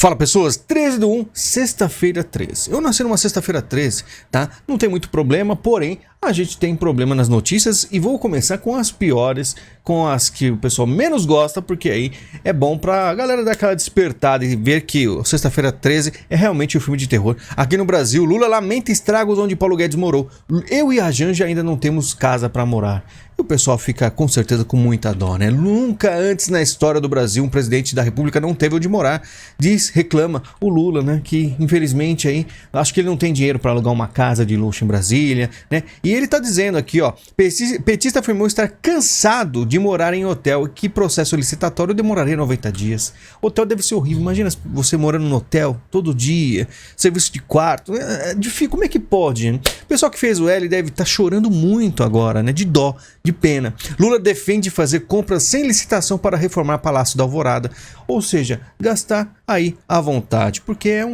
Fala pessoas, 13/1, sexta-feira 13. Eu nasci numa sexta-feira 13, tá? Não tem muito problema, porém a gente tem problema nas notícias e vou começar com as piores, com as que o pessoal menos gosta, porque aí é bom pra galera dar aquela despertada e ver que o sexta-feira 13 é realmente um filme de terror. Aqui no Brasil, Lula lamenta estragos onde Paulo Guedes morou. Eu e a Janja ainda não temos casa pra morar. E o pessoal fica com certeza com muita dó, né? Nunca antes na história do Brasil um presidente da República não teve onde morar. Reclama o Lula, né? Que infelizmente aí, acho que ele não tem dinheiro para alugar uma casa de luxo em Brasília, né? E ele tá dizendo aqui, ó, petista afirmou estar cansado de morar em hotel e que processo licitatório demoraria 90 dias. Hotel deve ser horrível, imagina você morando no hotel todo dia, serviço de quarto, é difícil, como é que pode? Né? O pessoal que fez o L deve estar chorando muito agora, né? De dó, de pena. Lula defende fazer compras sem licitação para reformar Palácio da Alvorada, ou seja, gastar aí à vontade, porque é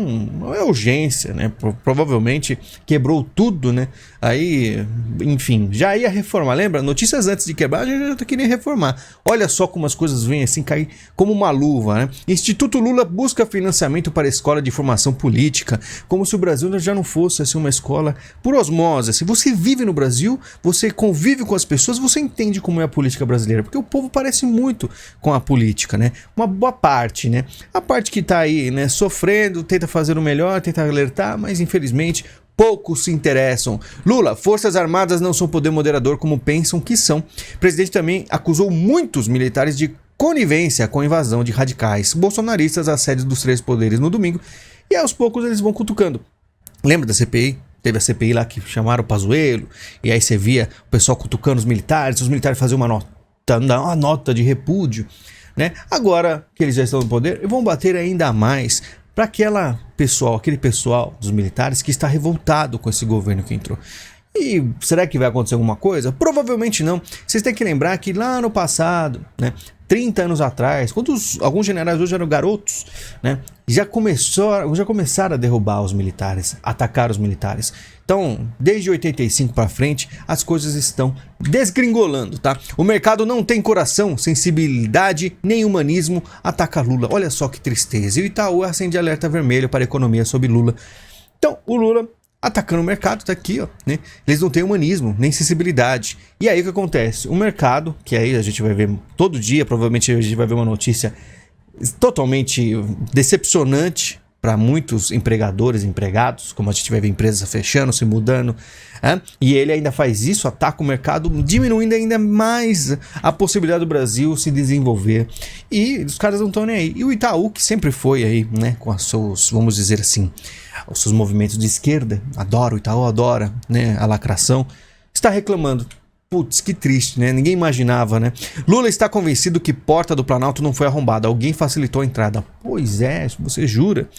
urgência, né? Provavelmente quebrou tudo, né? Aí, enfim, já ia reformar, lembra? Notícias antes de quebrar, a gente já queria reformar. Olha só como as coisas vêm assim, cair como uma luva, né? Instituto Lula busca financiamento para a escola de formação política, como se o Brasil já não fosse assim, uma escola por osmose. Se você vive no Brasil, você convive com as pessoas, você entende como é a política brasileira, porque o povo parece muito com a política, né? Uma boa parte, né? A parte que tá aí, né, sofrendo, tenta fazer o melhor, tenta alertar, mas infelizmente poucos se interessam. Lula, Forças Armadas não são poder moderador como pensam que são. O presidente também acusou muitos militares de conivência com a invasão de radicais bolsonaristas às sedes dos três poderes no domingo, e aos poucos eles vão cutucando. Lembra da CPI? Teve a CPI lá que chamaram o Pazuello, e aí você via o pessoal cutucando os militares faziam uma nota de repúdio, né? Agora que eles já estão no poder, vão bater ainda mais para aquele pessoal dos militares que está revoltado com esse governo que entrou. E será que vai acontecer alguma coisa? Provavelmente não. Vocês têm que lembrar que lá no passado, né, 30 anos atrás, quando alguns generais hoje eram garotos, né, já começaram a derrubar os militares, atacar os militares. Então, desde 85 para frente, as coisas estão desgringolando, tá? O mercado não tem coração, sensibilidade, nem humanismo, ataca Lula. Olha só que tristeza. E o Itaú acende alerta vermelho para a economia sob Lula. Então, o Lula atacando o mercado, tá aqui, ó, né? Eles não têm humanismo, nem sensibilidade. E aí o que acontece? O mercado, que aí a gente vai ver todo dia, provavelmente a gente vai ver uma notícia totalmente decepcionante para muitos empregadores, empregados, como a gente vai ver empresas fechando, se mudando, e ele ainda faz isso, ataca o mercado, diminuindo ainda mais a possibilidade do Brasil se desenvolver, e os caras não estão nem aí. E o Itaú, que sempre foi aí, né, com os seus, vamos dizer assim, os seus movimentos de esquerda, o Itaú adora, né, a lacração, está reclamando. Putz, que triste, né? Ninguém imaginava, né? Lula está convencido que porta do Planalto não foi arrombada. Alguém facilitou a entrada. Pois é, você jura?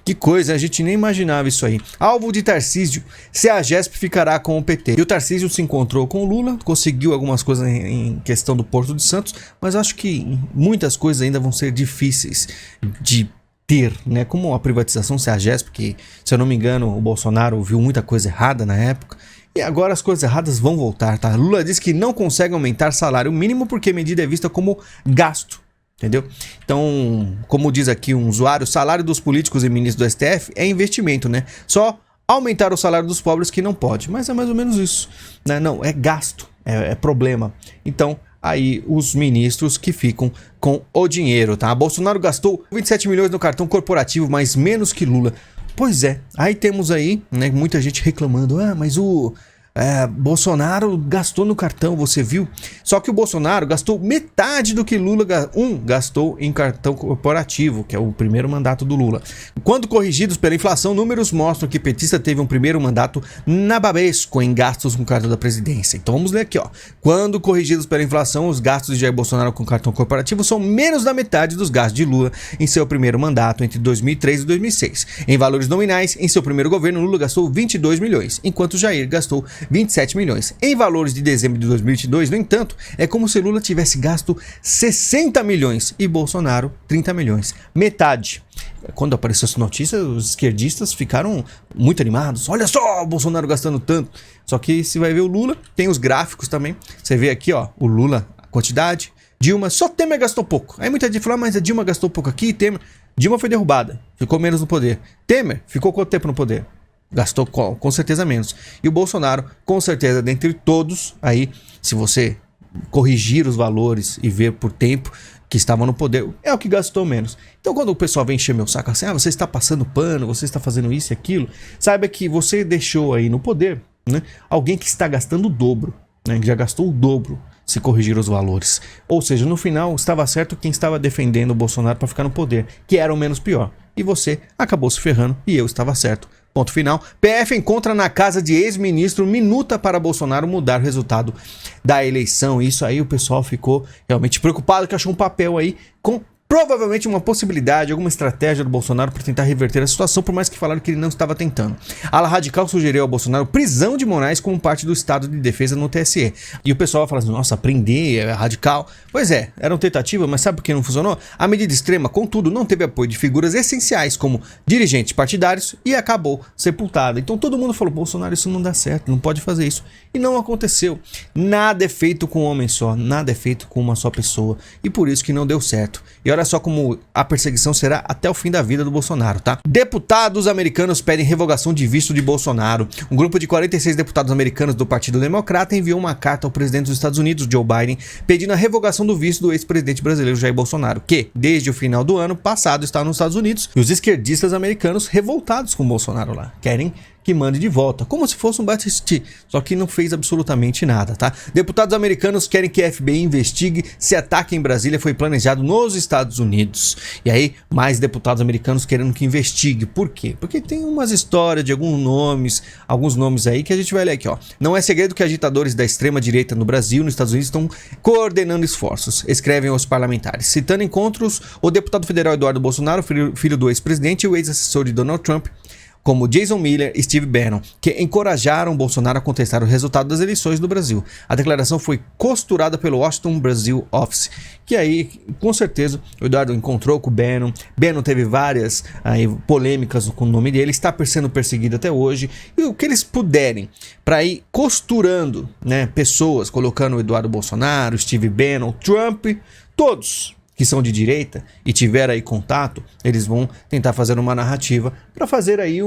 Que coisa, a gente nem imaginava isso aí. Alvo de Tarcísio. CEAGESP ficará com o PT. E o Tarcísio se encontrou com o Lula, conseguiu algumas coisas em questão do Porto de Santos, mas acho que muitas coisas ainda vão ser difíceis de ter, né? Como a privatização CEAGESP, que, se eu não me engano, o Bolsonaro viu muita coisa errada na época. E agora as coisas erradas vão voltar, tá? Lula diz que não consegue aumentar salário mínimo porque a medida é vista como gasto, entendeu? Então, como diz aqui um usuário, o salário dos políticos e ministros do STF é investimento, né? Só aumentar o salário dos pobres que não pode. Mas é mais ou menos isso, né? Não, é gasto, é problema. Então, aí os ministros que ficam com o dinheiro, tá? Bolsonaro gastou 27 milhões no cartão corporativo, mas menos que Lula. Pois é, aí temos aí, né, muita gente reclamando, mas o Bolsonaro gastou no cartão, você viu? Só que o Bolsonaro gastou metade do que Lula gastou em cartão corporativo, que é o primeiro mandato do Lula. Quando corrigidos pela inflação, números mostram que petista teve um primeiro mandato nababesco em gastos com cartão da presidência. Então vamos ler aqui, ó. Quando corrigidos pela inflação, os gastos de Jair Bolsonaro com cartão corporativo são menos da metade dos gastos de Lula em seu primeiro mandato entre 2003 e 2006. Em valores nominais, em seu primeiro governo, Lula gastou 22 milhões, enquanto Jair gastou 27 milhões. Em valores de dezembro de 2022, no entanto, é como se Lula tivesse gasto 60 milhões e Bolsonaro 30 milhões. Metade. Quando apareceu essa notícia, os esquerdistas ficaram muito animados. Olha só, o Bolsonaro gastando tanto. Só que se vai ver o Lula, tem os gráficos também. Você vê aqui, ó, o Lula, a quantidade. Dilma, só Temer gastou pouco. Aí muita gente fala, mas a Dilma gastou pouco aqui, Temer... Dilma foi derrubada, ficou menos no poder. Temer ficou quanto tempo no poder? Gastou com certeza menos. E o Bolsonaro, com certeza, dentre todos, aí, se você corrigir os valores e ver por tempo que estavam no poder, é o que gastou menos. Então quando o pessoal vem encher meu saco assim, você está passando pano, você está fazendo isso e aquilo, saiba que você deixou aí no poder, né, alguém que está gastando o dobro, né, que já gastou o dobro se corrigir os valores. Ou seja, no final estava certo quem estava defendendo o Bolsonaro para ficar no poder, que era o menos pior. E você acabou se ferrando e eu estava certo. Ponto final. PF encontra na casa de ex-ministro minuta para Bolsonaro mudar o resultado da eleição. Isso aí o pessoal ficou realmente preocupado, que achou um papel aí com provavelmente uma possibilidade, alguma estratégia do Bolsonaro para tentar reverter a situação, por mais que falaram que ele não estava tentando. A ala radical sugeriu ao Bolsonaro prisão de Moraes como parte do estado de defesa no TSE. E o pessoal fala assim, nossa, prender é radical. Pois é, era uma tentativa, mas sabe por que não funcionou? A medida extrema, contudo, não teve apoio de figuras essenciais como dirigentes partidários e acabou sepultada. Então todo mundo falou, Bolsonaro, isso não dá certo, não pode fazer isso. E não aconteceu. Nada é feito com um homem só, nada é feito com uma só pessoa. E por isso que não deu certo. E olha só como a perseguição será até o fim da vida do Bolsonaro, tá? Deputados americanos pedem revogação de visto de Bolsonaro. Um grupo de 46 deputados americanos do Partido Democrata enviou uma carta ao presidente dos Estados Unidos, Joe Biden, pedindo a revogação do visto do ex-presidente brasileiro Jair Bolsonaro, que, desde o final do ano passado, está nos Estados Unidos. E os esquerdistas americanos, revoltados com Bolsonaro lá, querem que mande de volta, como se fosse um Batiste, só que não fez absolutamente nada, tá? Deputados americanos querem que a FBI investigue se ataque em Brasília foi planejado nos Estados Unidos. E aí, mais deputados americanos querendo que investigue. Por quê? Porque tem umas histórias de alguns nomes aí que a gente vai ler aqui, ó. Não é segredo que agitadores da extrema-direita no Brasil e nos Estados Unidos estão coordenando esforços, escrevem os parlamentares. Citando encontros, o deputado federal Eduardo Bolsonaro, filho do ex-presidente e o ex-assessor de Donald Trump, como Jason Miller e Steve Bannon, que encorajaram Bolsonaro a contestar o resultado das eleições do Brasil. A declaração foi costurada pelo Washington Brasil Office, que aí, com certeza, o Eduardo encontrou com o Bannon. Bannon teve várias polêmicas com o nome dele, está sendo perseguido até hoje. E o que eles puderem para ir costurando, né, pessoas, colocando o Eduardo Bolsonaro, Steve Bannon, Trump, todos que são de direita e tiver aí contato, eles vão tentar fazer uma narrativa para fazer aí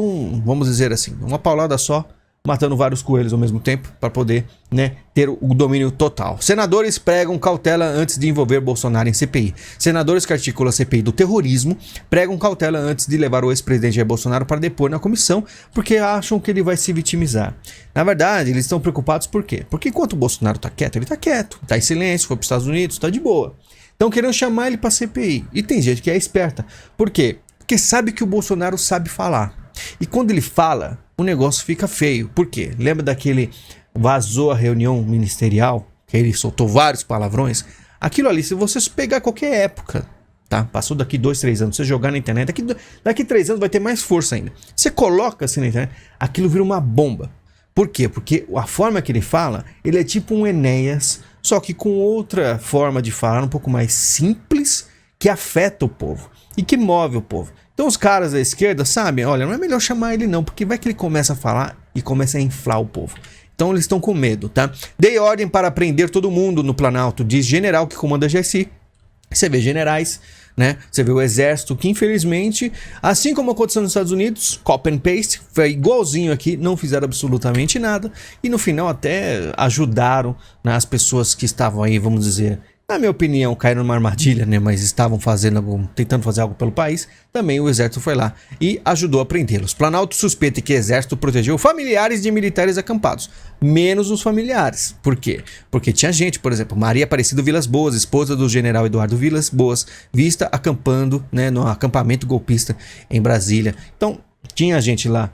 vamos dizer assim, uma paulada só, matando vários coelhos ao mesmo tempo, para poder, né, ter o domínio total. Senadores pregam cautela antes de envolver Bolsonaro em CPI. Senadores que articulam a CPI do terrorismo pregam cautela antes de levar o ex-presidente Jair Bolsonaro para depor na comissão, porque acham que ele vai se vitimizar. Na verdade, eles estão preocupados por quê? Porque enquanto o Bolsonaro tá quieto, ele tá quieto, tá em silêncio, foi para os Estados Unidos, tá de boa. Estão querendo chamar ele para CPI. E tem gente que é esperta. Por quê? Porque sabe que o Bolsonaro sabe falar. E quando ele fala, o negócio fica feio. Por quê? Lembra daquele vazou a reunião ministerial? Que ele soltou vários palavrões? Aquilo ali, se você pegar qualquer época, tá? Passou daqui 2, 3 anos, você jogar na internet, daqui 3 anos vai ter mais força ainda. Você coloca assim na internet, aquilo vira uma bomba. Por quê? Porque a forma que ele fala, ele é tipo um Enéas, só que com outra forma de falar, um pouco mais simples, que afeta o povo e que move o povo. Então os caras da esquerda sabem, olha, não é melhor chamar ele não, porque vai que ele começa a falar e começa a inflar o povo. Então eles estão com medo, tá? Dei ordem para prender todo mundo no Planalto, diz general que comanda a GSI. Você vê generais, né? Você vê o exército, que infelizmente, assim como aconteceu nos Estados Unidos, copy and paste, foi igualzinho aqui, não fizeram absolutamente nada. E no final até ajudaram, né, as pessoas que estavam aí, vamos dizer, na minha opinião, caíram numa armadilha, né? Mas estavam tentando fazer algo pelo país. Também o exército foi lá e ajudou a prendê-los. Planalto suspeita que o exército protegeu familiares de militares acampados, menos os familiares. Por quê? Porque tinha gente, por exemplo, Maria Aparecida Vilas Boas, esposa do general Eduardo Vilas Boas, vista acampando, né, no acampamento golpista em Brasília. Então, tinha gente lá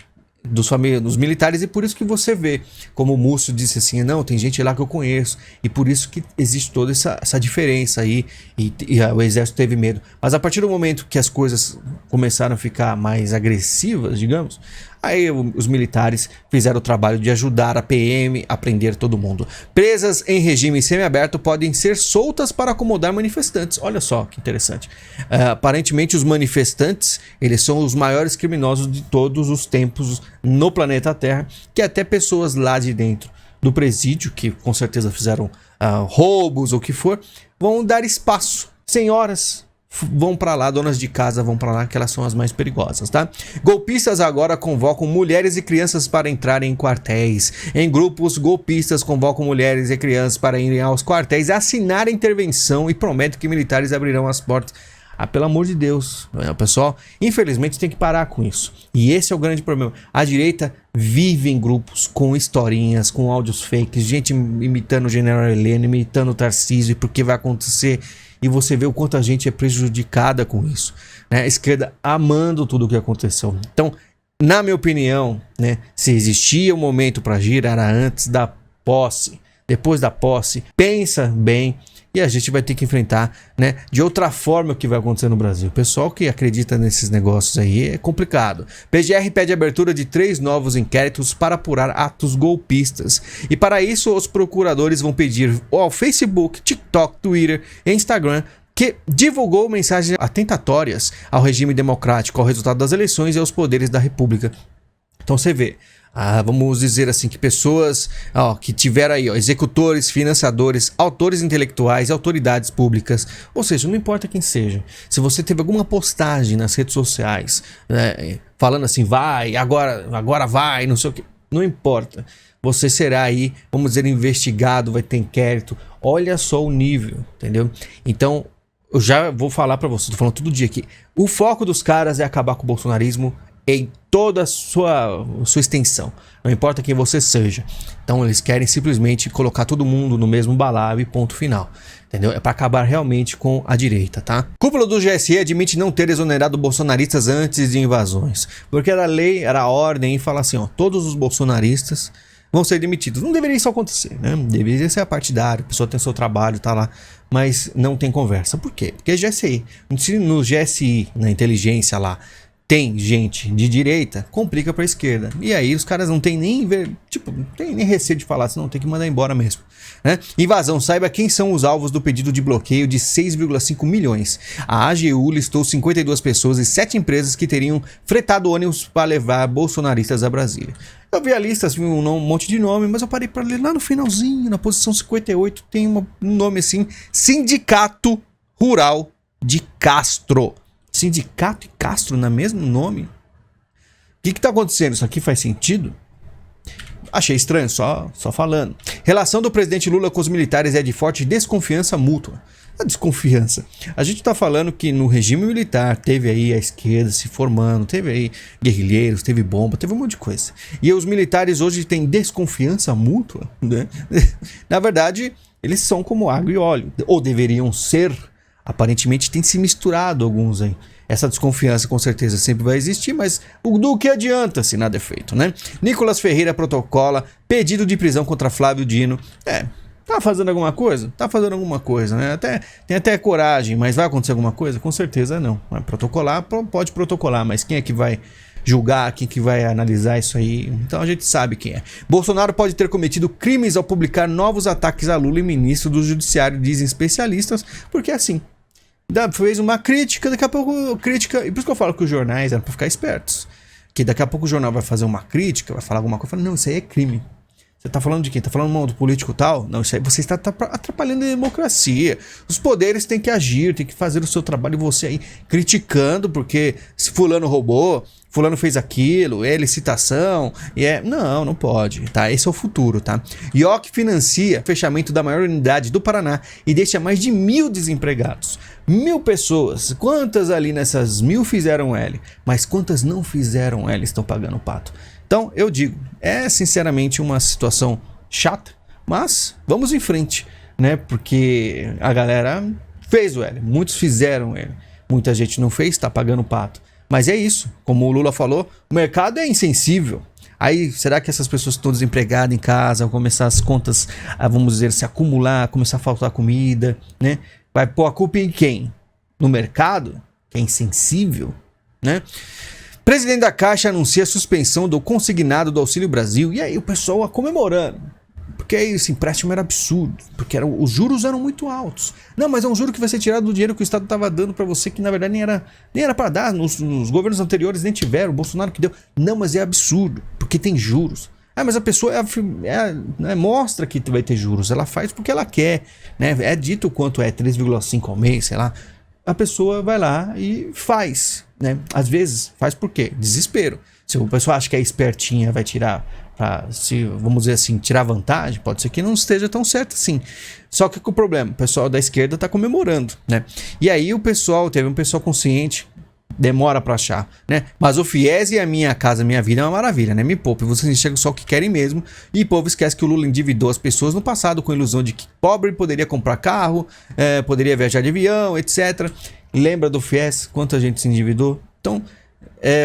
dos militares, e por isso que você vê, como o Múcio disse assim, não, tem gente lá que eu conheço, e por isso que existe toda essa diferença aí, e o exército teve medo. Mas a partir do momento que as coisas começaram a ficar mais agressivas, digamos, aí os militares fizeram o trabalho de ajudar a PM a prender todo mundo. Presas em regime semiaberto podem ser soltas para acomodar manifestantes. Olha só que interessante. Aparentemente os manifestantes, eles são os maiores criminosos de todos os tempos no planeta Terra, que até pessoas lá de dentro do presídio, que com certeza fizeram roubos ou o que for, vão dar espaço. Senhoras, vão pra lá, donas de casa vão pra lá, que elas são as mais perigosas, tá? Golpistas agora convocam mulheres e crianças para entrarem em quartéis. Em grupos, golpistas convocam mulheres e crianças para irem aos quartéis, assinar a intervenção e prometem que militares abrirão as portas. Ah, pelo amor de Deus, o pessoal, infelizmente, tem que parar com isso. E esse é o grande problema. A direita vive em grupos com historinhas, com áudios fakes, gente imitando o General Heleno, imitando o Tarcísio, porque vai acontecer. E você vê o quanto a gente é prejudicada com isso, né? A esquerda amando tudo o que aconteceu. Então, na minha opinião, né, se existia um momento para agir, era antes da posse. Depois da posse, pensa bem e a gente vai ter que enfrentar, né, de outra forma o que vai acontecer no Brasil. O pessoal que acredita nesses negócios aí é complicado. PGR pede abertura de 3 novos inquéritos para apurar atos golpistas. E para isso, os procuradores vão pedir ao Facebook, TikTok, Twitter e Instagram que divulgou mensagens atentatórias ao regime democrático, ao resultado das eleições e aos poderes da República. Então você vê, vamos dizer assim, que pessoas que tiveram aí, executores, financiadores, autores intelectuais, autoridades públicas, ou seja, não importa quem seja, se você teve alguma postagem nas redes sociais, falando assim, vai, agora vai, não sei o que, não importa, você será aí, vamos dizer, investigado, vai ter inquérito, olha só o nível, entendeu? Então, eu já vou falar pra você, tô falando todo dia aqui, o foco dos caras é acabar com o bolsonarismo em toda a sua extensão, não importa quem você seja. Então eles querem simplesmente colocar todo mundo no mesmo balaio e ponto final, entendeu? É para acabar realmente com a direita, tá? Cúpula do GSE admite não ter exonerado bolsonaristas antes de invasões, porque era lei, era ordem e fala assim, todos os bolsonaristas vão ser demitidos. Não deveria isso acontecer, né? Deveria ser partidário, a pessoa tem seu trabalho, tá lá, mas não tem conversa. Por quê? Porque é GSI. No GSI, na inteligência lá, tem gente de direita, complica pra esquerda. E aí os caras não tem nem não tem nem receio de falar, senão tem que mandar embora mesmo, né? Invasão, saiba quem são os alvos do pedido de bloqueio de 6,5 milhões. A AGU listou 52 pessoas e 7 empresas que teriam fretado ônibus para levar bolsonaristas a Brasília. Eu vi a lista, assim, um monte de nome, mas eu parei para ler lá no finalzinho, na posição 58, tem um nome assim, Sindicato Rural de Castro. Sindicato e Castro no mesmo nome? O que tá acontecendo? Isso aqui faz sentido? Achei estranho, só falando. Relação do presidente Lula com os militares é de forte desconfiança mútua. A desconfiança. A gente tá falando que no regime militar teve aí a esquerda se formando, teve aí guerrilheiros, teve bomba, teve um monte de coisa. E os militares hoje têm desconfiança mútua, né? Na verdade, eles são como água e óleo, ou deveriam ser. Aparentemente tem se misturado alguns aí. Essa desconfiança com certeza sempre vai existir, mas do que adianta se nada é feito, né? Nicolas Ferreira protocola pedido de prisão contra Flávio Dino. Tá fazendo alguma coisa? Tá fazendo alguma coisa, né? Tem até coragem, mas vai acontecer alguma coisa? Com certeza não. Vai protocolar, pode protocolar, mas quem é que vai julgar, quem que vai analisar isso aí? Então a gente sabe quem é. Bolsonaro pode ter cometido crimes ao publicar novos ataques a Lula e ministro do Judiciário, dizem especialistas, porque assim, fez uma crítica, daqui a pouco crítica, e por isso que eu falo que os jornais eram pra ficar espertos, que daqui a pouco o jornal vai fazer uma crítica, vai falar alguma coisa, fala, não, isso aí é crime. Você tá falando de quem? Tá falando mal do político tal? Não, isso aí você está atrapalhando a democracia. Os poderes têm que agir, têm que fazer o seu trabalho, e você aí criticando porque se fulano roubou, fulano fez aquilo, é licitação, não pode, tá? Esse é o futuro, tá? IOC financia o fechamento da maior unidade do Paraná e deixa mais de 1.000 desempregados. 1.000 pessoas, quantas ali nessas 1.000 fizeram L? Mas quantas não fizeram L estão pagando o pato? Então, eu digo, é sinceramente uma situação chata, mas vamos em frente, né? Porque a galera fez o L, muitos fizeram L, muita gente não fez, tá pagando o pato. Mas é isso, como o Lula falou, o mercado é insensível. Aí, será que essas pessoas que estão desempregadas em casa vão começar as contas, vamos dizer, se acumular, começar a faltar comida, né? Vai pôr a culpa em quem? No mercado, que é insensível, né? Presidente da Caixa anuncia a suspensão do consignado do Auxílio Brasil. E aí o pessoal comemorando. Porque esse empréstimo era absurdo. Porque os juros eram muito altos. Não, mas é um juro que vai ser tirado do dinheiro que o Estado estava dando para você, que na verdade nem era para dar. Nos governos anteriores nem tiveram. O Bolsonaro que deu. Não, mas é absurdo. Porque tem juros. Mas a pessoa mostra que vai ter juros. Ela faz porque ela quer, né? É dito quanto é 3,5 ao mês, sei lá. a pessoa vai lá e faz, né? Às vezes faz por quê? Desespero. Se o pessoal acha que é espertinha, vai tirar, se vamos dizer assim, tirar vantagem, pode ser que não esteja tão certo assim. Só que o problema, o pessoal da esquerda tá comemorando, né? E aí teve um pessoal consciente, demora pra achar, né? Mas o FIES e a Minha Casa Minha Vida é uma maravilha, né? Me poupe, vocês enxergam só o que querem mesmo. E o povo esquece que o Lula endividou as pessoas no passado com a ilusão de que pobre poderia comprar carro, poderia viajar de avião, etc. Lembra do FIES? Quanta gente se endividou? Então,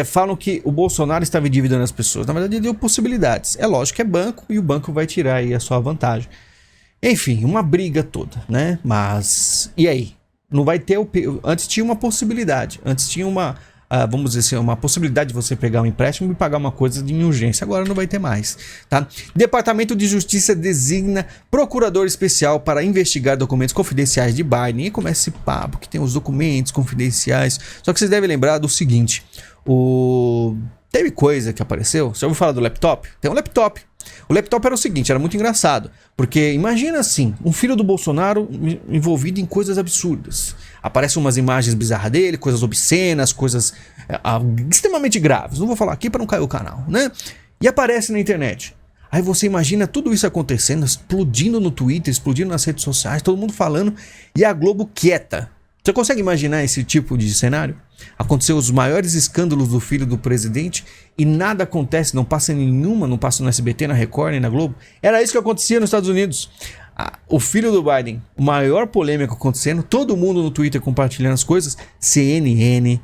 falam que o Bolsonaro estava endividando as pessoas. Na verdade, ele deu possibilidades. É lógico que é banco e o banco vai tirar aí a sua vantagem. Enfim, uma briga toda, né? Mas, e aí? Não vai ter antes tinha uma possibilidade. Antes tinha vamos dizer assim, uma possibilidade de você pegar um empréstimo e pagar uma coisa de urgência. Agora não vai ter mais, tá? Departamento de Justiça designa procurador especial para investigar documentos confidenciais de Biden. E começa esse papo que tem os documentos confidenciais. Só que vocês devem lembrar do seguinte: teve coisa que apareceu. Você ouviu falar do laptop? Tem um laptop. O laptop era o seguinte, era muito engraçado, porque imagina assim, um filho do Bolsonaro envolvido em coisas absurdas. Aparecem umas imagens bizarras dele, coisas obscenas, coisas extremamente graves. Não vou falar aqui para não cair o canal, né? E aparece na internet. Aí você imagina tudo isso acontecendo, explodindo no Twitter, explodindo nas redes sociais, todo mundo falando e a Globo quieta. Você consegue imaginar esse tipo de cenário? Aconteceu os maiores escândalos do filho do presidente e nada acontece, não passa não passa no SBT, na Record, nem na Globo. Era isso que acontecia nos Estados Unidos. O filho do Biden, maior polêmica acontecendo, todo mundo no Twitter compartilhando as coisas, CNN,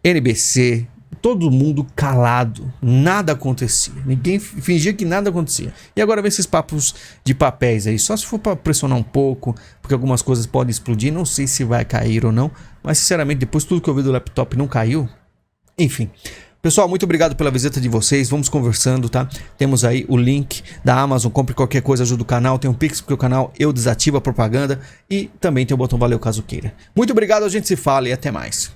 NBC, todo mundo calado, nada acontecia, ninguém fingia que nada acontecia. E agora vem esses papos de papéis aí, só se for para pressionar um pouco, porque algumas coisas podem explodir, não sei se vai cair ou não, mas sinceramente depois tudo que eu vi do laptop não caiu. Enfim, pessoal, muito obrigado pela visita de vocês, vamos conversando, tá? Temos aí o link da Amazon, compre qualquer coisa, ajuda o canal, tem um Pix porque o canal eu desativo a propaganda e também tem o botão valeu caso queira. Muito obrigado, a gente se fala e até mais.